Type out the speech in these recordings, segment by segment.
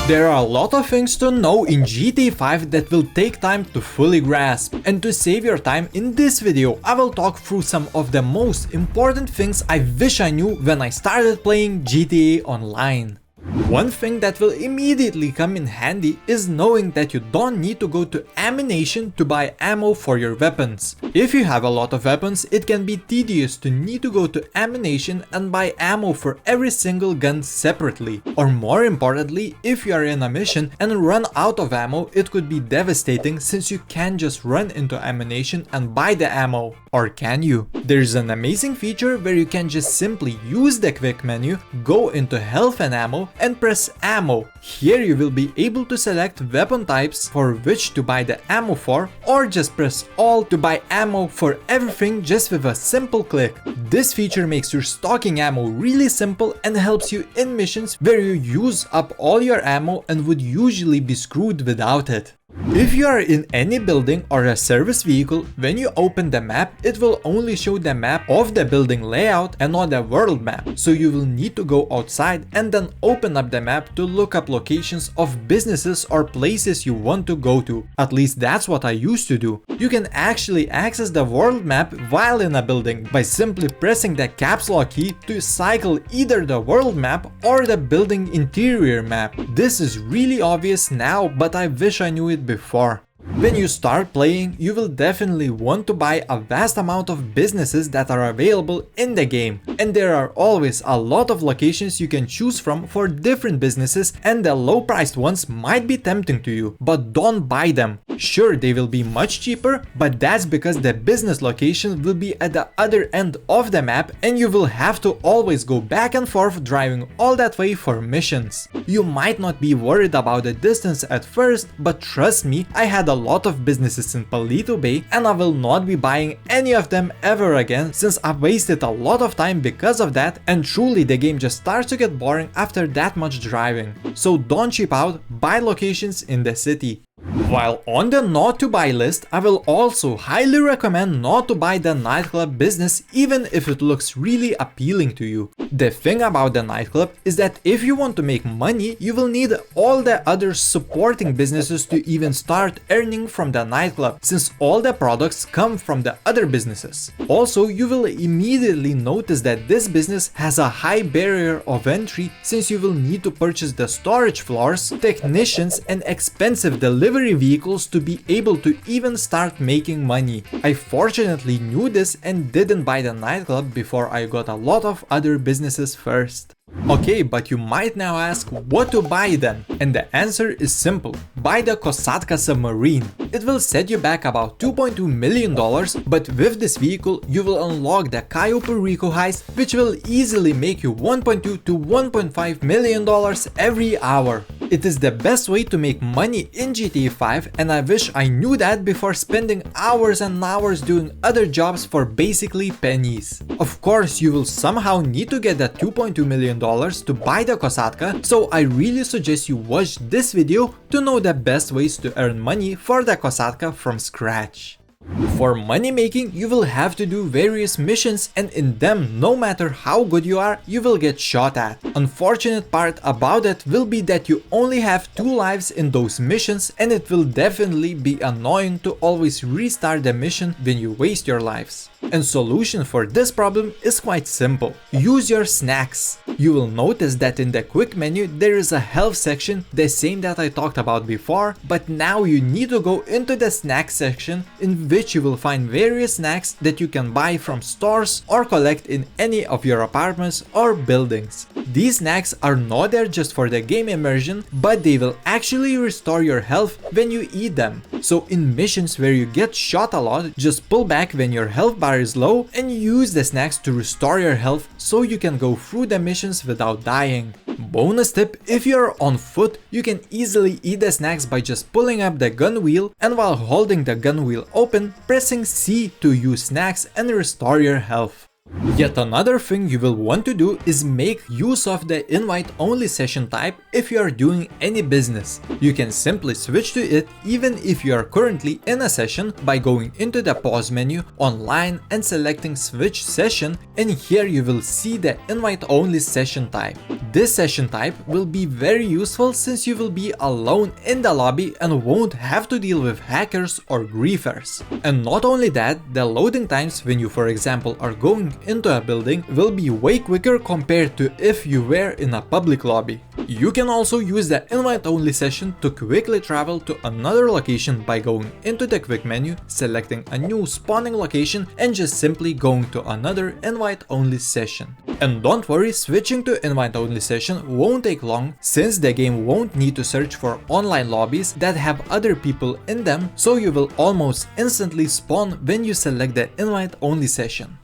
There are a lot of things to know in GTA 5 that will take time to fully grasp, and to save your time in this video I will talk through some of the most important things I wish I knew when I started playing GTA Online. One thing that will immediately come in handy is knowing that you don't need to go to ammunition to buy ammo for your weapons. If you have a lot of weapons, it can be tedious to need to go to ammunition and buy ammo for every single gun separately. Or more importantly, if you are in a mission and run out of ammo, it could be devastating since you can't just run into ammunition and buy the ammo. Or can you? There's an amazing feature where you can just simply use the quick menu, go into health and ammo, and press ammo. Here you will be able to select weapon types for which to buy the ammo for, or just press all to buy ammo for everything just with a simple click. This feature makes your stocking ammo really simple and helps you in missions where you use up all your ammo and would usually be screwed without it. If you are in any building or a service vehicle, when you open the map, it will only show the map of the building layout and not the world map. So you will need to go outside and then open up the map to look up locations of businesses or places you want to go to. At least that's what I used to do. You can actually access the world map while in a building by simply pressing the caps lock key to cycle either the world map or the building interior map. This is really obvious now, but I wish I knew it before. When you start playing, you will definitely want to buy a vast amount of businesses that are available in the game, and there are always a lot of locations you can choose from for different businesses, and the low priced ones might be tempting to you, but don't buy them. Sure, they will be much cheaper, but that's because the business location will be at the other end of the map and you will have to always go back and forth driving all that way for missions. You might not be worried about the distance at first, but trust me, I had a lot of businesses in Palito Bay and I will not be buying any of them ever again since I've wasted a lot of time because of that, and truly the game just starts to get boring after that much driving. So don't cheap out, buy locations in the city. While on the not to buy list, I will also highly recommend not to buy the nightclub business even if it looks really appealing to you. The thing about the nightclub is that if you want to make money, you will need all the other supporting businesses to even start earning from the nightclub, since all the products come from the other businesses. Also, you will immediately notice that this business has a high barrier of entry since you will need to purchase the storage floors, technicians, and expensive delivery vehicles to be able to even start making money. I fortunately knew this and didn't buy the nightclub before I got a lot of other businesses first. Okay, but you might now ask what to buy then, and the answer is simple. Buy the Kosatka submarine. It will set you back about $2.2 million, but with this vehicle you will unlock the Cayo Perico heist, which will easily make you $1.2 to $1.5 million every hour. It is the best way to make money in GTA 5, and I wish I knew that before spending hours and hours doing other jobs for basically pennies. Of course, you will somehow need to get that $2.2 million to buy the Kosatka, so I really suggest you watch this video to know the best ways to earn money for the Kosatka from scratch. For money making, you will have to do various missions, and in them, no matter how good you are, you will get shot at. Unfortunate part about it will be that you only have 2 lives in those missions, and it will definitely be annoying to always restart the mission when you waste your lives. And solution for this problem is quite simple. Use your snacks. You will notice that in the quick menu there is a health section, the same that I talked about before, but now you need to go into the snack section, in which you will find various snacks that you can buy from stores or collect in any of your apartments or buildings. These snacks are not there just for the game immersion, but they will actually restore your health when you eat them. So in missions where you get shot a lot, just pull back when your health bar is low and use the snacks to restore your health so you can go through the missions without dying. Bonus tip, if you're on foot, you can easily eat the snacks by just pulling up the gun wheel, and while holding the gun wheel open, pressing C to use snacks and restore your health. Yet another thing you will want to do is make use of the invite-only session type if you are doing any business. You can simply switch to it even if you are currently in a session by going into the pause menu, online, and selecting switch session, and here you will see the invite-only session type. This session type will be very useful since you will be alone in the lobby and won't have to deal with hackers or griefers. And not only that, the loading times when you, for example, are going into a building will be way quicker compared to if you were in a public lobby. You can also use the invite-only session to quickly travel to another location by going into the quick menu, selecting a new spawning location, and just simply going to another invite-only session. And don't worry, switching to invite-only session won't take long since the game won't need to search for online lobbies that have other people in them, so you will almost instantly spawn when you select the invite-only session.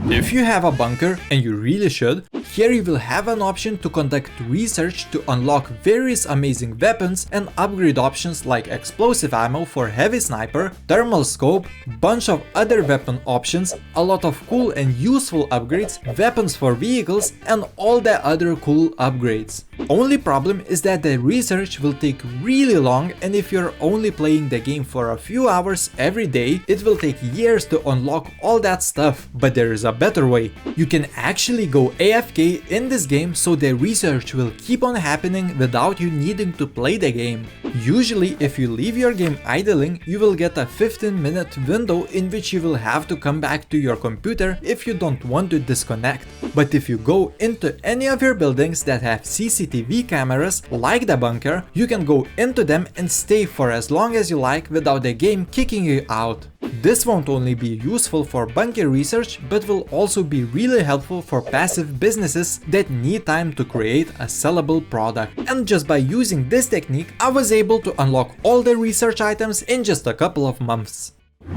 If you have a bunker, and you really should, here you will have an option to conduct research to unlock various amazing weapons and upgrade options like explosive ammo for heavy sniper, thermal scope, bunch of other weapon options, a lot of cool and useful upgrades, weapons for vehicles, and all the other cool upgrades. Only problem is that the research will take really long, and if you're only playing the game for a few hours every day, it will take years to unlock all that stuff. But there is a better way. You can actually go AFK in this game, so the research will keep on happening without you needing to play the game. Usually, if you leave your game idling, you will get a 15-minute window in which you will have to come back to your computer if you don't want to disconnect. But if you go into any of your buildings that have CCTV cameras, like the bunker, you can go into them and stay for as long as you like without the game kicking you out. This won't only be useful for bunker research, but will also be really helpful for passive businesses that need time to create a sellable product. And just by using this technique, I was able to unlock all the research items in just a couple of months.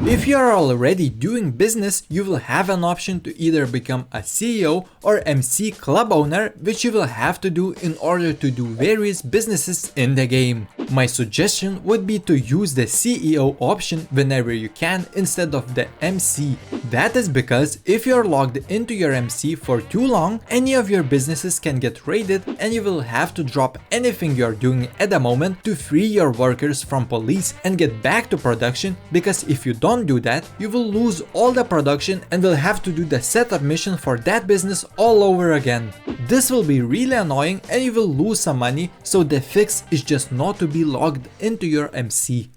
If you are already doing business, you will have an option to either become a CEO or MC club owner, which you will have to do in order to do various businesses in the game. My suggestion would be to use the CEO option whenever you can instead of the MC. That is because if you are logged into your MC for too long, any of your businesses can get raided and you will have to drop anything you are doing at the moment to free your workers from police and get back to production, because if you don't do that, you will lose all the production and will have to do the setup mission for that business all over again. This will be really annoying and you will lose some money, so the fix is just not to be logged into your MC.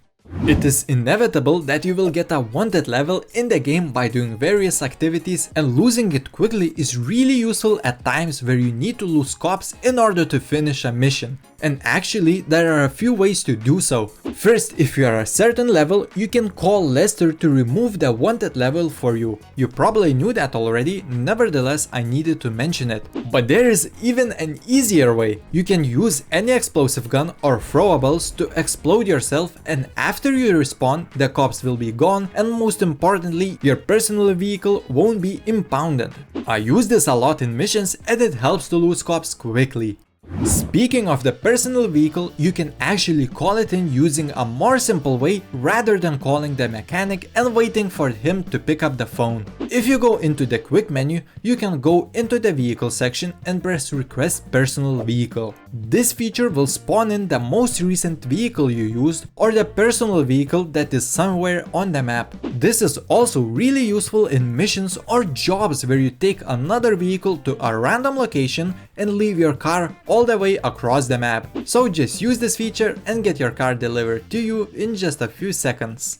It is inevitable that you will get a wanted level in the game by doing various activities, and losing it quickly is really useful at times where you need to lose cops in order to finish a mission. And actually, there are a few ways to do so. First, if you are a certain level, you can call Lester to remove the wanted level for you. You probably knew that already, nevertheless I needed to mention it. But there is even an easier way. You can use any explosive gun or throwables to explode yourself, and after you respawn, the cops will be gone, and most importantly, your personal vehicle won't be impounded. I use this a lot in missions and it helps to lose cops quickly. Speaking of the personal vehicle, you can actually call it in using a more simple way rather than calling the mechanic and waiting for him to pick up the phone. If you go into the quick menu, you can go into the vehicle section and press request personal vehicle. This feature will spawn in the most recent vehicle you used or the personal vehicle that is somewhere on the map. This is also really useful in missions or jobs where you take another vehicle to a random location and leave your car all the way across the map. So just use this feature and get your car delivered to you in just a few seconds.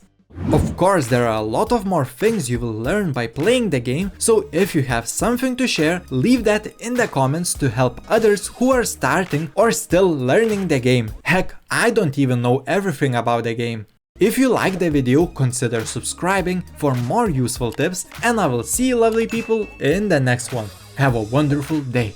Of course, there are a lot of more things you will learn by playing the game, so if you have something to share, leave that in the comments to help others who are starting or still learning the game. Heck, I don't even know everything about the game. If you like the video, consider subscribing for more useful tips, and I will see you lovely people in the next one. Have a wonderful day.